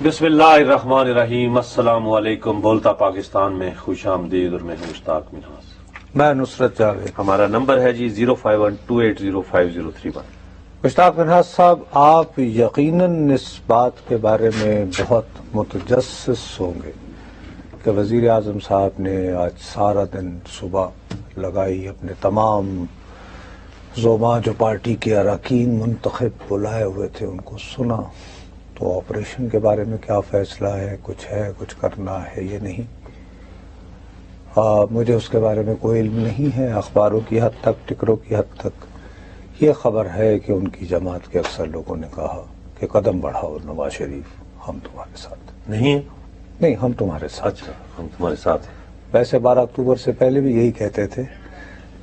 بسم اللہ الرحمن الرحیم، السلام علیکم۔ بولتا پاکستان میں خوش آمدید، اور میں ہوں مشتاق منہاس۔ میں نصرت جاوید۔ ہمارا نمبر ہے جی 05128050031۔ مشتاق منہاس صاحب، آپ یقیناً اس بات کے بارے میں بہت متجسس ہوں گے کہ وزیر اعظم صاحب نے آج سارا دن صبح لگائی، اپنے تمام زعماء جو پارٹی کے اراکین منتخب بلائے ہوئے تھے ان کو سنا، تو آپریشن کے بارے میں کیا فیصلہ ہے، کچھ کرنا ہے یہ نہیں۔ مجھے اس کے بارے میں کوئی علم نہیں ہے۔ اخباروں کی حد تک، ٹکروں کی حد تک یہ خبر ہے کہ ان کی جماعت کے اکثر لوگوں نے کہا کہ قدم بڑھاؤ نواز شریف، ہم تمہارے ساتھ نہیں، ہم تمہارے ساتھ۔ اچھا، ہم تمہارے ساتھ ہیں۔ ویسے 12 اکتوبر سے پہلے بھی یہی کہتے تھے،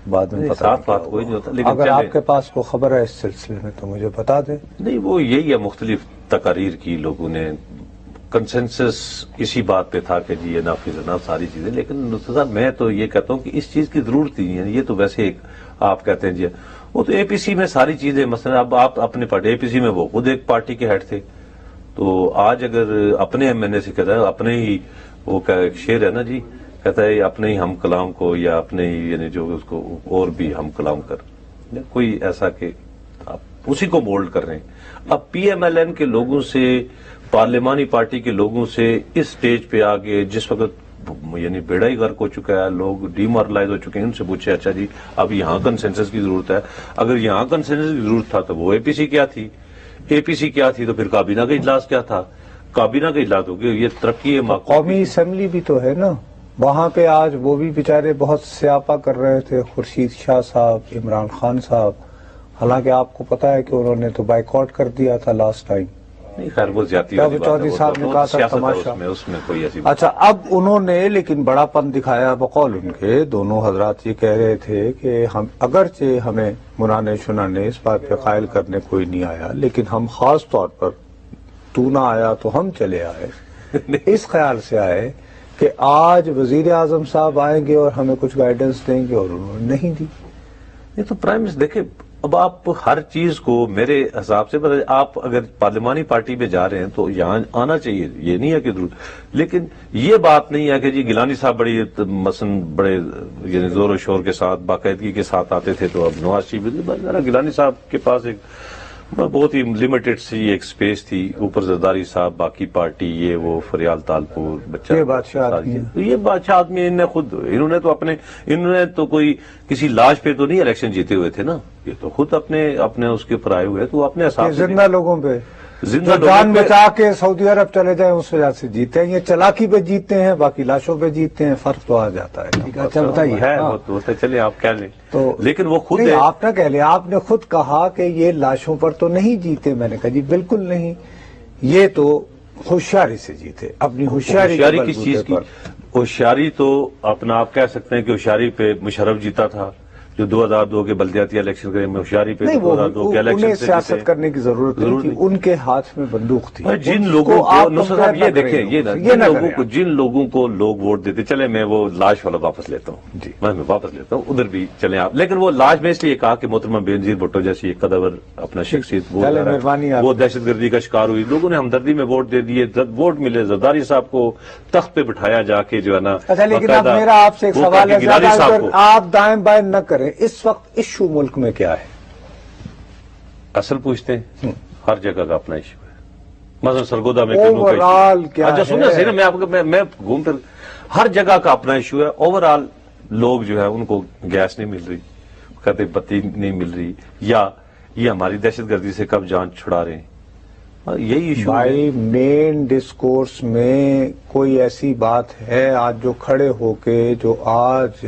بعد میں پتہ ساتھ بات کوئی نہیں ہوتا، لیکن اگر آپ کے پاس کوئی خبر ہے اس سلسلے میں تو مجھے بتا دیں۔ نہیں، وہ یہی ہے، مختلف تقاریر کی، لوگوں نے کنسنسس اسی بات پہ تھا کہ جی یہ نافذ ہے نا ساری چیزیں، لیکن نصرت صاحب میں تو یہ کہتا ہوں کہ اس چیز کی ضرورت ہی نہیں ہے۔ یہ تو ویسے ایک آپ کہتے ہیں جی وہ تو اے پی سی میں ساری چیزیں، مثلا اب آپ اپنے پارٹی اے پی سی میں وہ خود ایک پارٹی کے ہیڈ تھے، تو آج اگر اپنے ایم این اے سے کہتا ہے، اپنے ہی وہ ایک شعر ہے نا جی، کہتا ہے اپنے ہی ہم کلام کو، یا اپنے ہی یعنی جو اس کو اور بھی ہم کلام کر، کوئی ایسا کہ آپ اسی کو مولڈ کر رہے ہیں۔ اب پی ایم ایل این کے لوگوں سے، پارلیمانی پارٹی کے لوگوں سے اس سٹیج پہ آگے جس وقت یعنی بیڑا ہی غرق ہو چکا ہے، لوگ ڈیمورلائز ہو چکے ہیں، ان سے پوچھے اچھا جی اب یہاں کنسنسس کی ضرورت ہے، اگر یہاں کنسنسس کی ضرورت تھا تو وہ اے پی سی کیا تھی، اے پی سی کیا تھی تو پھر کابینہ کا اجلاس کیا تھا، کابینہ کا اجلاس ہو گیا، یہ ترقی ہے۔ قومی اسمبلی بھی تو ہے نا، وہاں پہ آج وہ بھی بیچارے بہت سیاپا کر رہے تھے، خورشید شاہ صاحب، عمران خان صاحب، حالانکہ آپ کو پتا ہے کہ انہوں نے تو بائیکاٹ کر دیا تھا لاسٹ ٹائم۔ نہیں خیر وہ زیادتی والی بات ہے، چودھری صاحب نے کہا تھا تماشا، اس میں کوئی ایسی اچھا اب انہوں نے لیکن بڑا پن دکھایا۔ بقول ان کے دونوں حضرات یہ کہہ رہے تھے کہ ہم اگرچہ ہمیں منانے شنانے اس بات پہ قائل کرنے کوئی نہیں آیا، لیکن ہم خاص طور پر تو نہ آیا تو ہم چلے آئے، اس خیال سے آئے کہ آج وزیر اعظم صاحب آئیں گے اور ہمیں کچھ گائیڈنس دیں گے، اور انہوں نے نہیں دی۔ یہ تو پرائم منسٹر دیکھیں، اب آپ ہر چیز کو میرے حساب سے آپ اگر پارلیمانی پارٹی میں جا رہے ہیں تو یہاں آنا چاہیے، یہ نہیں ہے کہ ضرور، لیکن یہ بات نہیں ہے کہ جی گیلانی صاحب مثلا بڑے یعنی زور و شور کے ساتھ باقاعدگی کے ساتھ آتے تھے، تو اب نواز شریف گیلانی صاحب کے پاس ایک بہت ہی لمیٹڈ سی ایک سپیس تھی، اوپر زرداری صاحب، باقی پارٹی، یہ وہ فریال تالپور بچہ، یہ بادشاہ آدمی انہوں نے تو کوئی کسی لاش پہ تو نہیں الیکشن جیتے ہوئے تھے نا، یہ تو خود اپنے اس کے اوپر آئے ہوئے، تو اپنے حساب سے زندہ لوگوں پہ جو جان بچا کے سعودی عرب چلے جائیں اس وجہ سے جیتے ہیں، یہ چلاکی پہ جیتے ہیں، باقی لاشوں پہ جیتے ہیں، فرق تو آ جاتا ہے۔ اچھا بتائیے، چلے آپ کہہ لیں تو لیکن وہ خود آپ نہ کہہ لیں، آپ نے خود کہا کہ یہ لاشوں پر تو نہیں جیتے، میں نے کہا جی بالکل نہیں، یہ تو ہوشیاری سے جیتے، اپنی ہوشیاری کس چیز کی ہوشیاری؟ تو اپنا آپ کہہ سکتے ہیں کہ ہوشیاری پہ مشرف جیتا تھا، جو 2002 کے بلدیاتی الیکشن کے ہوشیاری پہ 2002 کے الیکشن سے سیاست کرنے کی ضرورت نہیں تھی، ان کے ہاتھ میں بندوق تھی۔ جن لوگوں کو یہ دیکھیں، جن لوگوں کو لوگ ووٹ دیتے، چلے میں وہ لاش والا واپس لیتا ہوں جی، میں واپس لیتا ہوں ادھر بھی چلیں آپ، لیکن وہ لاش میں اس لیے کہا کہ محترمہ بینظیر بھٹو جیسی ایک قدور اپنا شخصیت وہ دہشت گردی کا شکار ہوئی، لوگوں نے ہمدردی میں ووٹ دے دیے، ووٹ ملے، زرداری صاحب کو تخت پہ بٹھایا جا کے جو ہے نا۔ اچھا لیکن اب میرا آپ سے ایک سوال ہے، آپ دائیں بائیں نہ کریں، اس وقت ایشو ملک میں کیا ہے؟ اصل پوچھتے ہیں، ہر جگہ کا اپنا ایشو ہے، مثلا سرگودا میں اچھا سننا صحیح نا، میں گھوم پھر ہر جگہ کا اپنا ایشو ہے۔ اوور آل لوگ جو ہے ان کو گیس نہیں مل رہی، کہتے بتی نہیں مل رہی، یا یہ ہماری دہشت گردی سے کب جان چھڑا رہے ہیں، یہی ایشو بھائی مین ڈسکورس میں کوئی ایسی بات ہے آج جو کھڑے ہو کے، جو آج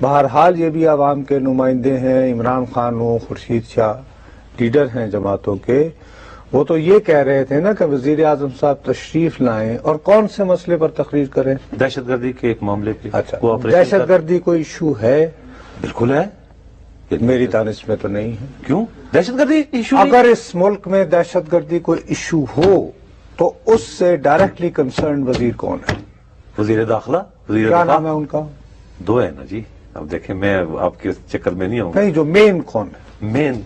بہرحال یہ بھی عوام کے نمائندے ہیں، عمران خان ہو، خورشید شاہ لیڈر ہیں جماعتوں کے، وہ تو یہ کہہ رہے تھے نا کہ وزیر اعظم صاحب تشریف لائیں اور کون سے مسئلے پر تقریر کریں؟ دہشت گردی کے ایک معاملے پہ۔ اچھا دہشت گردی کوئی ایشو ہے؟ بالکل ہے، میری دانش میں تو نہیں ہے۔ کیوں دہشت گردی ایشو؟ اگر اس ملک میں دہشت گردی کوئی ایشو ہو تو اس سے ڈائریکٹلی کنسرن وزیر کون ہے؟ وزیر داخلہ، کیا نام ہے ان کا؟ دو ہے نا جی، اب دیکھیں میں آپ کے چکر میں نہیں آؤں گا۔ نہیں، جو مین کون ہے؟ مین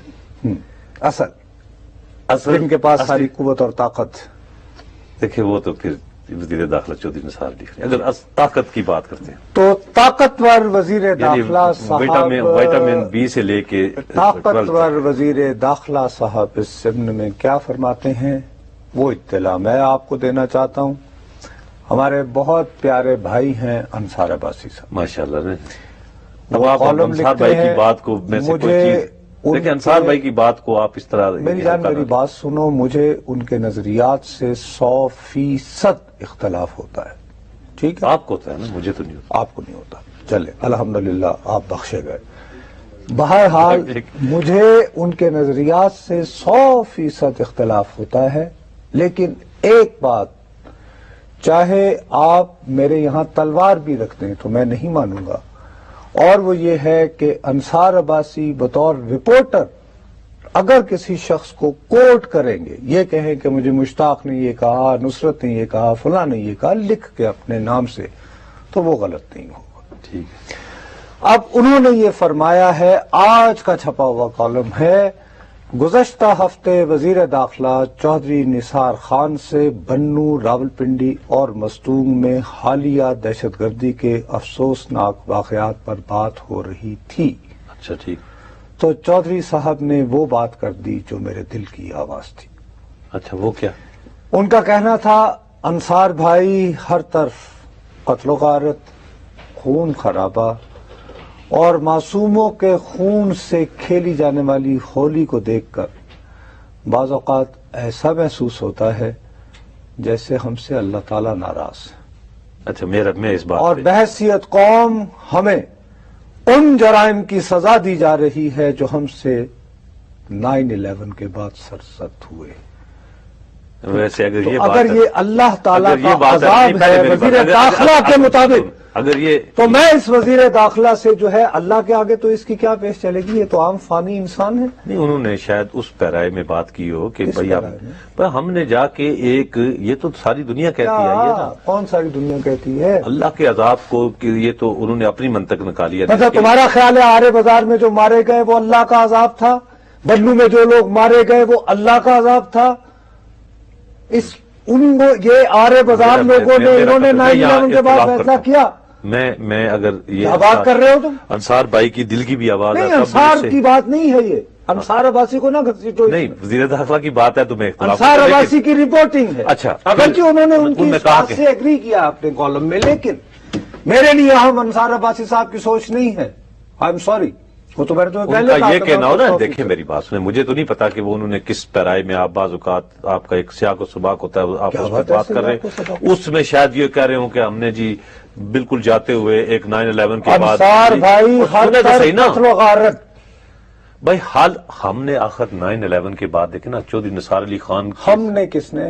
اصل جن کے پاس ساری قوت اور طاقت، دیکھیں وہ تو پھر وزیر داخلہ چودھری نثار علی خان، اگر طاقت کی بات کرتے ہیں تو طاقتور وزیر داخلہ صاحب وٹامن بی سے لے کے طاقتور وزیر داخلہ صاحب اس ضمن میں کیا فرماتے ہیں وہ اطلاع میں آپ کو دینا چاہتا ہوں. ہمارے بہت پیارے بھائی ہیں انصار عباسی صاحب، ماشاء اللہ نے. اب آپ انصار بھائی کی بات کو میں سے کوئی چیز لیکن انصار بھائی کی بات کو آپ اس طرح میری جان میری بات سنو، مجھے ان کے نظریات سے 100% اختلاف ہوتا ہے. ٹھیک ہے، آپ کو ہوتا ہے نا، مجھے تو نہیں ہوتا. آپ کو نہیں ہوتا. چلے الحمدللہ آپ بخشے گئے. بہرحال مجھے ان کے نظریات سے 100% اختلاف ہوتا ہے، لیکن ایک بات، چاہے آپ میرے یہاں تلوار بھی رکھ دیں تو میں نہیں مانوں گا، اور وہ یہ ہے کہ انصار عباسی بطور رپورٹر اگر کسی شخص کو کوٹ کریں گے، یہ کہیں کہ مجھے مشتاق نے یہ کہا، نصرت نے یہ کہا، فلاں نے یہ کہا، لکھ کے اپنے نام سے، تو وہ غلط نہیں ہوگا. ٹھیک ہے. اب انہوں نے یہ فرمایا ہے، آج کا چھپا ہوا کالم ہے، گزشتہ ہفتے وزیر داخلہ چودھری نثار خان سے بنو، راولپنڈی اور مستونگ میں حالیہ دہشت گردی کے افسوسناک واقعات پر بات ہو رہی تھی. اچھا ٹھیک. تو چودھری صاحب نے وہ بات کر دی جو میرے دل کی آواز تھی. اچھا وہ کیا؟ ان کا کہنا تھا انصار بھائی، ہر طرف قتل و غارت، خون خرابہ اور معصوموں کے خون سے کھیلی جانے والی ہولی کو دیکھ کر بعض اوقات ایسا محسوس ہوتا ہے جیسے ہم سے اللہ تعالیٰ ناراض ہے. اچھا میں اس بات اور پہ بحیثیت قوم ہمیں ان جرائم کی سزا دی جا رہی ہے جو ہم سے 9/11 کے بعد سرزد ہوئے. ویسے اگر یہ اگر یہ اللہ تعالیٰ کا عذاب ہے وزیر داخلہ کے مطابق، اگر یہ تو میں اس وزیر داخلہ سے جو ہے اللہ کے آگے تو اس کی کیا پیش چلے گی؟ یہ تو عام فانی انسان ہے. نہیں، انہوں نے شاید اس پیرائے میں بات کی ہو کہ کس بھائی پیرائے میں؟ ہم نے جا کے ایک، یہ تو ساری دنیا کہتی ہے یہ نا، کون ساری دنیا کہتی ہے اللہ کے عذاب کو، کہ یہ تو انہوں نے اپنی منطق نکالی ہے. مطلب تمہارا خیال ہے آرے بازار میں جو مارے گئے وہ اللہ کا عذاب تھا؟ بنو میں جو لوگ مارے گئے وہ اللہ کا عذاب تھا؟ یہ آرے بازار لوگوں نے، انہوں نے 9/11 کے بعد فیصلہ کیا. میں اگر یہ کیا بات کر رہے ہو تم؟ انصار بھائی کی دل کی بھی آواز نہیں، ہے. انصار کی بات نہیں ہے یہ، انصار عباسی کو نہ گھسیٹو. نہیں، وزیر داخلہ کی بات ہے تو میں اختلاف انصار عباسی کی رپورٹنگ ہے. اچھا، اگرچہ انہوں نے ان کی اس بات سے ایگری کیا اپنے کالم میں، لیکن میرے لیے ہم انصار عباسی صاحب کی سوچ نہیں ہے. I am sorry. وہ تو میں تمہیں پہلے یہ کہنا ہو نا، دیکھیں میری بات سنیں، مجھے تو نہیں پتا کہ وہ انہوں نے کس پیرائے میں، آپ بعض اوقات آپ کا ایک سیاق و سباق ہوتا ہے، آپ اس پہ بات کر رہے ہیں، اس میں شاید یہ کہہ رہے ہوں کہ ہم نے جی بالکل جاتے ہوئے ایک 9/11 کے بعد انصار بھائی ہر طرف قتل و غارت. بھائی حال ہم نے آخر 9/11 کے بعد دیکھیں نا، چودھری نثار علی خان، ہم نے کس نے؟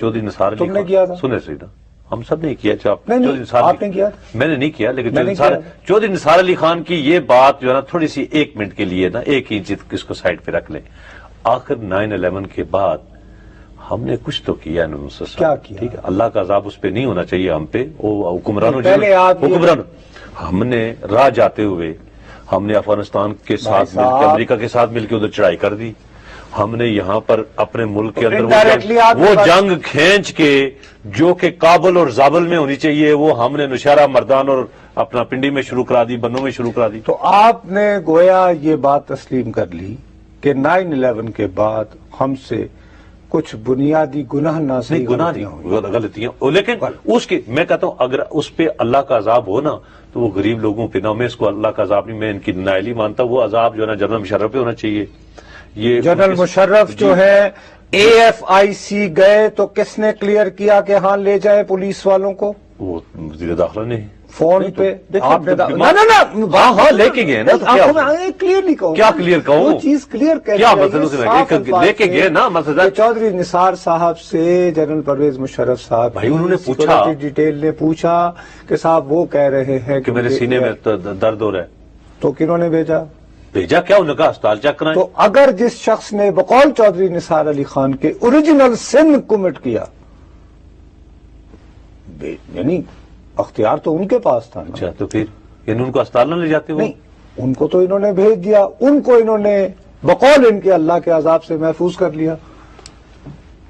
چودھری نثار علی تم نے خان کیا تھا؟ سنے نا، ہم سب نے کیا. آپ نے کیا؟ میں نے نہیں کیا، لیکن میں نے کیا. چودھری نثار علی خان کی یہ بات جو ہے نا، تھوڑی سی 1 منٹ کے لیے نا، ایک انچ اس کو سائڈ پہ رکھ لیں. آخر 9/11 کے بعد ہم نے کچھ تو کیا نا، کیا کیا؟ ٹھیک ہے، اللہ کا عذاب اس پہ نہیں ہونا چاہیے ہم پہ، وہ حکمرانوں ہم نے راہ جاتے ہوئے ہم نے افغانستان کے ساتھ مل کے، امریکہ کے ساتھ مل کے ادھر چڑھائی کر دی. ہم نے یہاں پر اپنے ملک کے اندر وہ جنگ کھینچ کے جو کہ کابل اور زابل میں ہونی چاہیے، وہ ہم نے نوشہرہ، مردان اور اپنا پنڈی میں شروع کرا دی، بنوں میں شروع کرا دی. تو آپ نے گویا یہ بات تسلیم کر لی کہ 9/11 کے بعد ہم سے کچھ بنیادی گناہ نہ صحیح گناہ نہیں، غلطیاں، لیکن اس کی میں کہتا ہوں اگر اس پہ اللہ کا عذاب ہو نا تو وہ غریب لوگوں پہ نہ، میں اس کو اللہ کا عذاب نہیں، میں ان کی نائلی مانتا. وہ عذاب جو ہے نا جنرل مشرف پہ ہونا چاہیے. یہ جنرل مشرف جو ہے AFIC گئے تو کس نے کلیئر کیا کہ ہاں لے جائے پولیس والوں کو؟ وہ وزیر داخلہ نے فون پہ آپ نے ہاں لے کے گئے نا. کلیئرلی کہوں، کیا کلیئر کہوں؟ وہ چیز کلیئر کیا مطلب لے کے گئے نا؟ مطلب چودھری نثار صاحب سے جنرل پرویز مشرف صاحب بھائی انہوں نے پوچھا، ڈیٹیل نے پوچھا کہ صاحب وہ کہہ رہے ہیں کہ میرے سینے میں درد ہو رہا ہے. تو کنہوں نے بھیجا کیا انہوں نے کہا اسپتال چیک کرائیں. تو اگر جس شخص نے بقول چودھری نثار علی خان کے اوریجنل سن کمٹ کیا، یعنی اختیار تو ان کے پاس تھا. اچھا تو پھر یعنی ان کو اسپتال نہ لے جاتے؟ نہیں، ان کو تو انہوں نے بھیج دیا، ان کو انہوں نے بقول ان کے اللہ کے عذاب سے محفوظ کر لیا.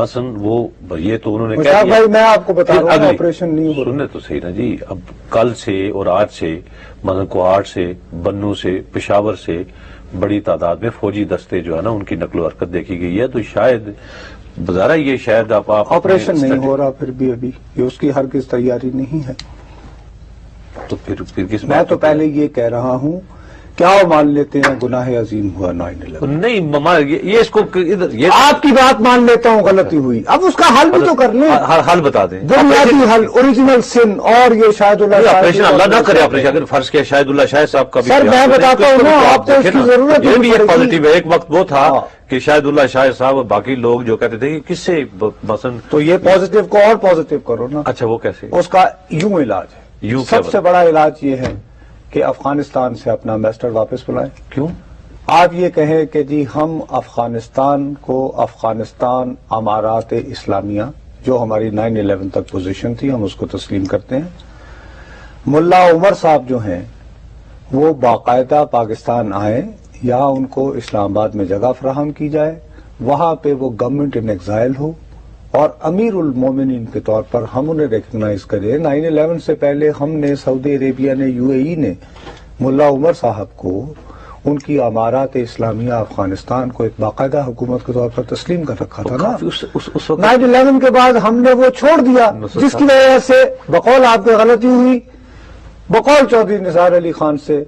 مثلا وہ یہ تو انہوں نے کہہ مشتاق دیا. بھائی میں آپ کو بتا پھر رہا ہوں اگلی- آپریشن نہیں ہو رہا. سننے تو صحیح نا جی. اب کل سے اور آج سے مثلا کوہاٹ سے، بنوں سے، پشاور سے بڑی تعداد میں فوجی دستے جو ہے نا ان کی نقل و حرکت دیکھی گئی ہے. تو شاید بظاہر یہ شاید آپ آپریشن نہیں ہو رہا پھر بھی ابھی یہ اس کی ہرگز تیاری نہیں ہے. تو پھر کس میں بات تو پہ- پہلے یہ کہہ رہا ہوں کیا وہ مان لیتے ہیں گناہ عظیم ہوا 9/11؟ نہیں ماما یہ اس کو ادھر یہ آپ کی بات مان لیتا ہوں غلطی ہوئی، اب اس کا حل بھی تو کر لیں. حل بتا دیں. بنیادی حل اوریجنل سن اور یہ شاہد اللہ شاہد آپریشن اللہ نہ کرے. آپریشن اگر فرض کیا شاہد اللہ شاہد صاحب کا بھی سر، میں بتاتا ہوں نا، آپ کو اس کی ضرورت یہ نہیں بھی ایک پڑے گی. پازیٹیو ہے. ایک وقت وہ تھا ہاں. کہ شاہد اللہ شاہد صاحب اور باقی لوگ جو کہتے تھے کہ کس سے مثلا تو یہ پازیٹیو کو اور پازیٹیو کرو نا. اچھا وہ کیسے اس کا یوں علاج ہے. یوں کیا سب سے بڑا علاج یہ ہے کہ افغانستان سے اپنا امبیسڈر واپس بلائیں. کیوں؟ آپ یہ کہیں کہ جی ہم افغانستان کو افغانستان امارات اسلامیہ جو ہماری 9/11 تک پوزیشن تھی ہم اس کو تسلیم کرتے ہیں. ملا عمر صاحب جو ہیں وہ باقاعدہ پاکستان آئیں یا ان کو اسلام آباد میں جگہ فراہم کی جائے، وہاں پہ وہ گورنمنٹ ان ایگزائل ہو اور امیر المومنین کے طور پر ہم انہیں ریکگنائز کریں. 9/11 سے پہلے ہم نے سعودی عربیہ نے UAE نے ملا عمر صاحب کو ان کی امارات اسلامیہ افغانستان کو ایک باقاعدہ حکومت کے طور پر تسلیم کر رکھا تھا نا. اس وقت 9/11 کے بعد ہم نے وہ چھوڑ دیا جس کی وجہ سے بقول آپ کی غلطی ہوئی، بقول چودھری نثار علی خان سے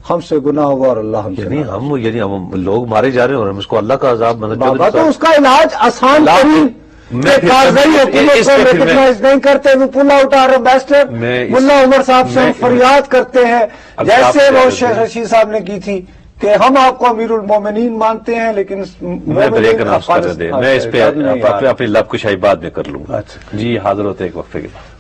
ہم سے گناہ ہوا اور اللہ ہم سے یعنی ناراض. ہم لوگ مارے جا رہے ہیں اور ہم اس کو اللہ کا عذاب بابا تو اس کا علاج آسان ترین کارروائی حکومت کو ریکگنائز نہیں کرتے، وہ پل آؤٹ آر امبیسڈر. ملا عمر صاحب سے ہم فریاد کرتے ہیں جیسے وہ شیخ رشید صاحب نے کی تھی کہ ہم آپ کو امیر المومنین مانتے ہیں لیکن میں بریک اناؤنس کر دیں. میں اس پہ اپنی لب کشائی بعد میں کر لوں گا. جی حاضر ہوتے ایک وقفے کے بعد.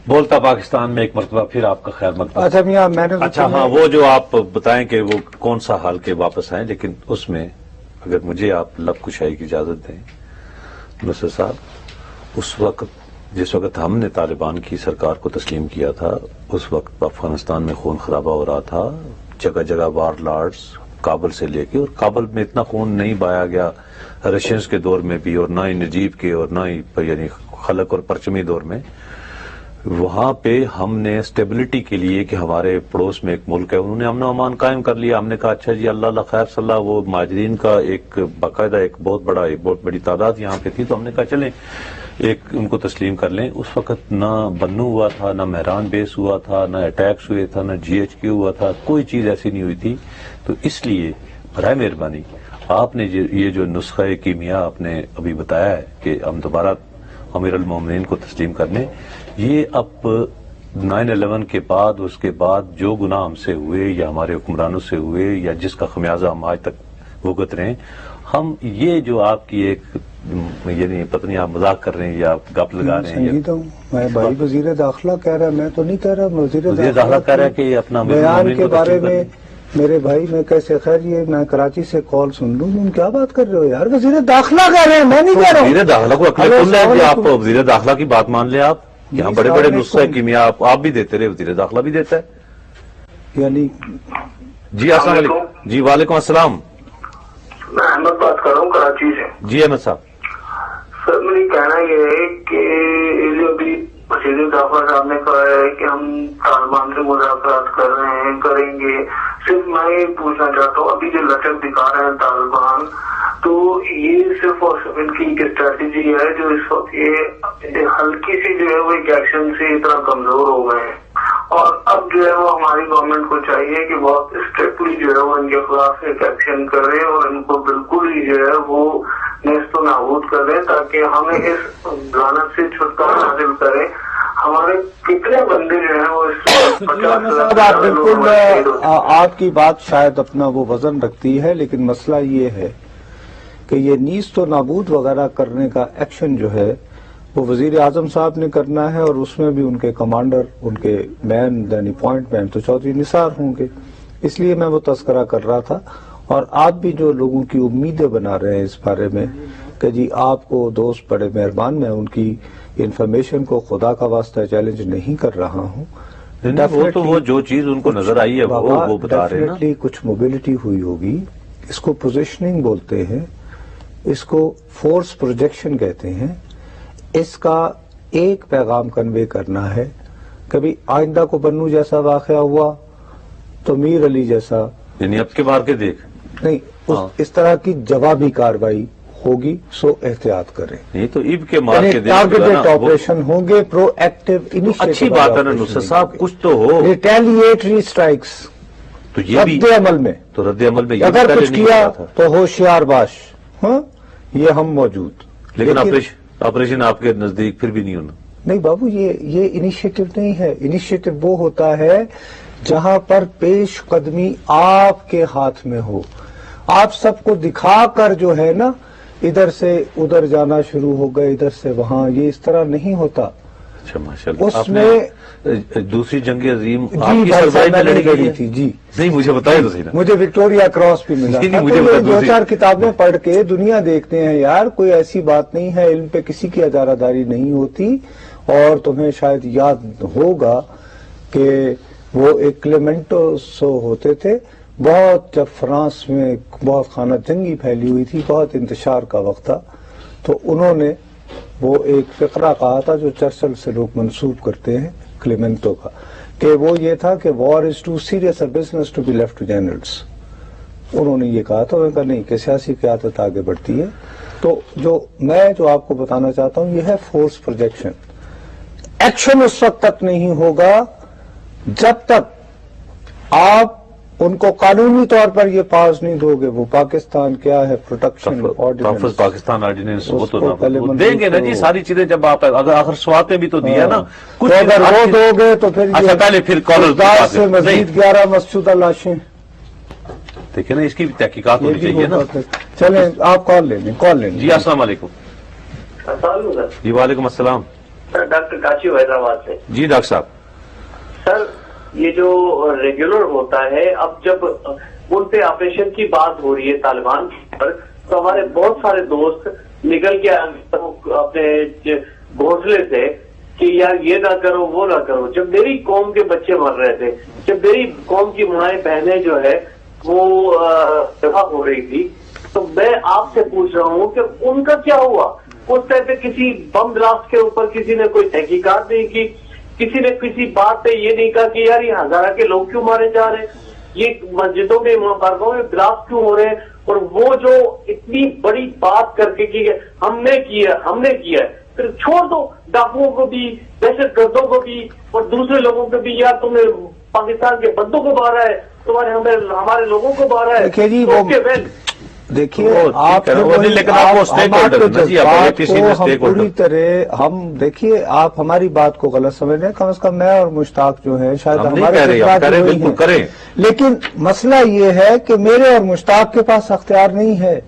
بولتا پاکستان میں ایک مرتبہ پھر آپ کا خیر مقدم. اچھا میاں میں نے اچھا ہاں وہ جو آپ بتائیں کہ وہ کون سا حال کے واپس آئیں، لیکن اس میں اگر مجھے آپ لب کشائی کی اجازت دیں نصر صاحب، اس وقت جس وقت ہم نے طالبان کی سرکار کو تسلیم کیا تھا اس وقت افغانستان میں خون خرابہ ہو رہا تھا. جگہ جگہ وار لارڈز کابل سے لے کے، اور کابل میں اتنا خون نہیں بہایا گیا رشینز کے دور میں بھی اور نہ ہی نجیب کے اور نہ ہی یعنی خلق اور پرچمی دور میں. وہاں پہ ہم نے اسٹیبلٹی کے لیے کہ ہمارے پڑوس میں ایک ملک ہے انہوں نے امن و امان قائم کر لیا. ہم نے کہا اچھا جی اللہ خیر صلی اللہ. وہ مہاجرین کا ایک باقاعدہ ایک بہت بڑی تعداد یہاں پہ تھی، تو ہم نے کہا چلیں ایک ان کو تسلیم کر لیں. اس وقت نہ بنو ہوا تھا، نہ مہران بیس ہوا تھا، نہ اٹیکس ہوئے تھا، نہ GHQ ہوا تھا، کوئی چیز ایسی نہیں ہوئی تھی. تو اس لیے برائے مہربانی آپ نے یہ جو نسخہ کیمیا آپ نے ابھی بتایا ہے کہ ہم دوبارہ امیر المومنین کو تسلیم کرنے، یہ اب 9/11 کے بعد اس کے بعد جو گناہ ہم سے ہوئے یا ہمارے حکمرانوں سے ہوئے یا جس کا خمیازہ ہم آج تک بھگت رہے ہیں، ہم یہ جو آپ کی ایک یعنی پتہ نہیں آپ مذاق کر رہے ہیں یا گپ لگا رہے ہیں. سنجیدہ ہوں میں بھائی وزیر داخلہ کہہ رہا ہے، میں تو نہیں کہہ رہا. وزیر داخلہ کہہ رہا ہے کہ اپنا بیان کے بارے میں میرے بھائی میں کیسے خیر یہ میں کراچی سے کال سن لوں. تم کیا بات کر رہے ہو یار؟ وزیر داخلہ کہہ رہے ہیں، میں نہیں کہہ رہا ہوں. وزیر داخلہ کو اکلے کھل ہے کہ آپ وزیر داخلہ کی بات مان لیں. آپ یہاں بڑے بڑے نسخہ کیمیا آپ بھی دیتے رہے، وزیر داخلہ بھی دیتا ہے. یعنی جی السلام علیکم. جی وعلیکم السلام. میں احمد بات کر رہا ہوں کراچی سے. جی احمد صاحب. سر میری کہنا یہ ہے کہ جو ابھی وزیر داخلہ صاحب نے کہا ہے کہ ہم طالبان سے مذاکرات کر رہے ہیں کریں گے، صرف میں یہ پوچھنا چاہتا ہوں ابھی جو لچک دکھا رہے ہیں طالبان، تو یہ صرف اور صرف ان کی ایک اسٹریٹجی ہے جو اس وقت یہ ہلکی سی جو ہے وہ ایک ایکشن سے اتنا کمزور ہو گئے ہیں، اور اب جو ہے وہ ہماری گورنمنٹ کو چاہیے کہ بہت اسٹرکٹلی جو ہے وہ ان کے خلاف ایک ایکشن کرے اور ان کو بالکل ہی جو ہے وہ نیست و نابود کر دیں تاکہ ہمیں اس لعنت سے چھٹکارا حاصل کرے. ہمارے کتنے بندے جو ہیں وہ اس 50,000 بالکل آپ کی بات شاید اپنا وہ وزن رکھتی ہے، لیکن مسئلہ یہ ہے کہ یہ نیست و نابود وغیرہ کرنے کا ایکشن جو ہے وہ وزیر اعظم صاحب نے کرنا ہے، اور اس میں بھی ان کے کمانڈر ان کے مین یعنی پوائنٹ مین تو چودھری نثار ہوں گے. اس لیے میں وہ تذکرہ کر رہا تھا. اور آپ بھی جو لوگوں کی امیدیں بنا رہے ہیں اس بارے میں کہ جی آپ کو دوست بڑے مہربان، میں ان کی انفارمیشن کو خدا کا واسطہ چیلنج نہیں کر رہا ہوں. وہ تو وہ جو چیز ان کو نظر آئی ہے وہ بتا رہے ہیں نا. کچھ موبلٹی ہوئی ہوگی، اس کو پوزیشننگ بولتے ہیں، اس کو فورس پروجیکشن کہتے ہیں. اس کا ایک پیغام کنوے کرنا ہے. کبھی آئندہ کو بنو جیسا واقعہ ہوا تو میر علی جیسا، یعنی اب کے بار کے دیکھ نہیں اس طرح کی جوابی کارروائی ہوگی، سو احتیاط کریں. نہیں تو اب کے مار کے ٹارگیٹڈ آپریشن ہوں گے، پرو ایکٹیو انیشیٹو. اچھی بات ہے نا نصرت صاحب، کچھ تو ہو. ریٹیلیٹری اسٹرائکس تو یہ بھی رد عمل میں، تو رد عمل میں اگر کچھ کیا تو ہوشیار باش. ہاں یہ ہم موجود. لیکن آپریشن آپ کے نزدیک پھر بھی نہیں ہونا. نہیں بابو، یہ انیشیٹو نہیں ہے. انیشیٹو وہ ہوتا ہے جہاں پر پیش قدمی آپ کے ہاتھ میں ہو. آپ سب کو دکھا کر جو ہے نا ادھر سے ادھر جانا شروع ہو گئے، ادھر سے وہاں، یہ اس طرح نہیں ہوتا. اچھا ماشاءاللہ. اس میں دوسری جنگ عظیم جی آپ کی بھائی سربراہی صاحب میں میں لڑی لڑی تھی. جی نہیں مجھے بتائے تو صحیح نا. مجھے وکٹوریا کراس بھی ملا. نہیں، مجھے بتا دو دوسری. چار کتابیں پڑھ کے دنیا دیکھتے ہیں یار، کوئی ایسی بات نہیں ہے. علم پہ کسی کی اجارہ داری نہیں ہوتی. اور تمہیں شاید یاد ہوگا کہ وہ ایک کلیمنٹوسو ہوتے تھے. بہت جب فرانس میں بہت خانہ جنگی پھیلی ہوئی تھی، بہت انتشار کا وقت تھا، تو انہوں نے وہ ایک فقرہ کہا تھا جو چرچل سے لوگ منسوب کرتے ہیں کلیمنٹو کا، کہ وہ یہ تھا کہ war is too serious a business to be left to generals. انہوں نے یہ کہا تھا. انہوں نے کہا نہیں کہ سیاسی قیادت آگے بڑھتی ہے. تو جو آپ کو بتانا چاہتا ہوں یہ ہے فورس پروجیکشن. ایکشن اس وقت تک نہیں ہوگا جب تک آپ ان کو قانونی طور پر یہ پاس نہیں دو گے. وہ پاکستان کیا ہے پروٹیکشن تحفظ پاکستان آرڈیننس وہ تو پہلے وہ دیں گے نا جی. ساری چیزیں جب آپ اگر آخر سوات میں بھی تو دیا نا کچھ. اگر وہ دو گے تو پھر اچھا پہلے پھر داعش سے مزید 11 مسجودہ لاشیں. دیکھیں نا اس کی بھی تحقیقات ہونی چاہیے نا. چلیں آپ کال لے لیں. جی السلام علیکم. جی وعلیکم السلام. سر ڈاکٹر کاشی حیدرآباد سے. جی ڈاکٹر صاحب. سر یہ جو ریگولر ہوتا ہے، اب جب ان پہ آپریشن کی بات ہو رہی ہے طالبان پر، تو ہمارے بہت سارے دوست نکل کے اپنے گھونسلے سے کہ یار یہ نہ کرو وہ نہ کرو. جب میری قوم کے بچے مر رہے تھے، جب میری قوم کی مائیں بہنیں جو ہے وہ دفاع ہو رہی تھی، تو میں آپ سے پوچھ رہا ہوں کہ ان کا کیا ہوا؟ اس ٹائم پہ کسی بم بلاسٹ کے اوپر کسی نے کوئی تحقیقات نہیں کی، کسی نے کسی بات پہ یہ نہیں کہا کہ یار یہ ہزارہ کے لوگ کیوں مارے جا رہے ہیں، یہ مسجدوں میں مبارکوں میں بلاسٹ کیوں ہو رہے ہیں. اور وہ جو اتنی بڑی بات کر کے کی ہم نے کیا ہے، پھر چھوڑ دو ڈاکوؤں کو بھی، دہشت گردوں کو بھی، اور دوسرے لوگوں کو بھی. یار تم نے پاکستان کے بندوں کو مارا ہے، ہمارے لوگوں کو مارا ہے. دیکھیے آپ پوری طرح ہم دیکھیے آپ ہماری بات کو غلط سمجھ رہے ہیں. کم از کم میں اور مشتاق جو ہے شاید ہمارے کریں، لیکن مسئلہ یہ ہے کہ میرے اور مشتاق کے پاس اختیار نہیں ہے.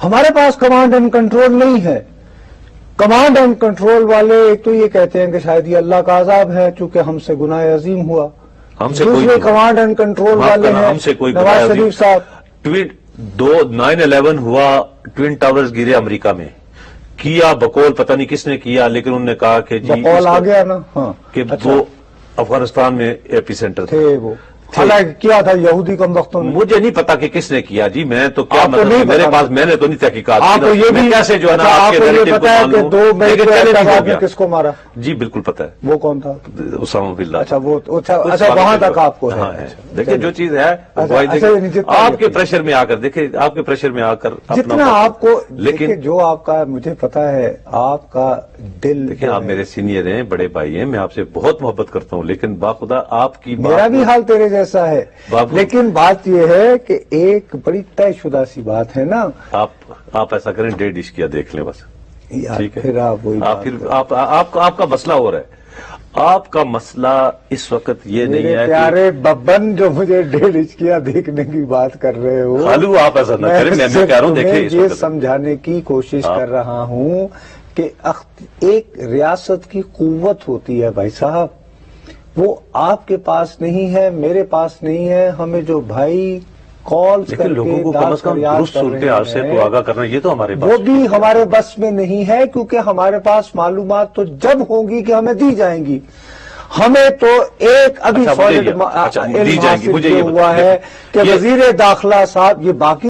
ہمارے پاس کمانڈ اینڈ کنٹرول نہیں ہے. کمانڈ اینڈ کنٹرول والے ایک تو یہ کہتے ہیں کہ شاید یہ اللہ کا عذاب ہے چونکہ ہم سے گناہ عظیم ہوا. دوسرے کمانڈ اینڈ کنٹرول والے ہیں نواز شریف صاحب. 9/11 ہوا، ٹوین ٹاورز گرے امریکہ میں، کیا بقول پتہ نہیں کس نے کیا، لیکن انہوں نے کہا کہ جی بقول آ گیا نا. ہاں کہ وہ افغانستان میں ایپی سینٹر تھے. وہ حالانکہ کیا تھا یہودی کم وقتوں میں. مجھے نہیں پتا کہ کس نے کیا جی. میں تو کیا مطلب میرے پاس میں نے تو نہیں تحقیقات کی. کیسے جو ہے نا آپ کے نیریٹو کو مان لوں. 2 مئی کو کس کو مارا؟ جی بالکل پتا ہے. وہ کون تھا؟ Osama bin Laden. اچھا وہ اچھا وہاں تک آپ کو ہے. دیکھیں جو چیز ہے آپ کے پریشر میں آ کر دیکھیں، آپ کے پریشر میں آ کر جتنا آپ کو، لیکن جو آپ کا مجھے پتا ہے آپ کا دل. دیکھیں آپ میرے سینئر ہیں، بڑے بھائی ہیں، میں آپ سے بہت محبت کرتا ہوں، لیکن باخدا آپ کی میرا بھی حال تیرے جیسا ہے. لیکن بات یہ ہے کہ ایک بڑی طے شدہ سی بات ہے نا. آپ ایسا کریں 1.5 ڈش کیا دیکھ لیں بس. ٹھیک ہے پھر آپ کا مسئلہ ہو رہا ہے. آپ کا مسئلہ اس وقت یہ نہیں ہے پیارے ببن جو مجھے 1.5 ڈش کیا دیکھنے کی بات کر رہے ہو. خالو آپ ایسا نہ کریں. میں کہہ رہا ہوں دیکھیں یہ سمجھانے کی کوشش کر رہا ہوں کہ ایک ریاست کی قوت ہوتی ہے بھائی صاحب، وہ آپ کے پاس نہیں ہے، میرے پاس نہیں ہے. ہمیں جو بھائی کالز لیکن کر لوگوں کو کے کم از کم درست صورتحال سے تو آگاہ کرنا یہ تو ہمارے وہ پاس بھی ہمارے بس میں نہیں ہے، کیونکہ ہمارے پاس معلومات تو جب ہوں گی کہ ہمیں دی جائیں گی. ہمیں تو ایک ابھی اچھا، سالڈ دی علم جائیں گی. حاصل مجھے جو یہ ہوا بتائیں. ہے کہ یہ- وزیر داخلہ صاحب، یہ باقی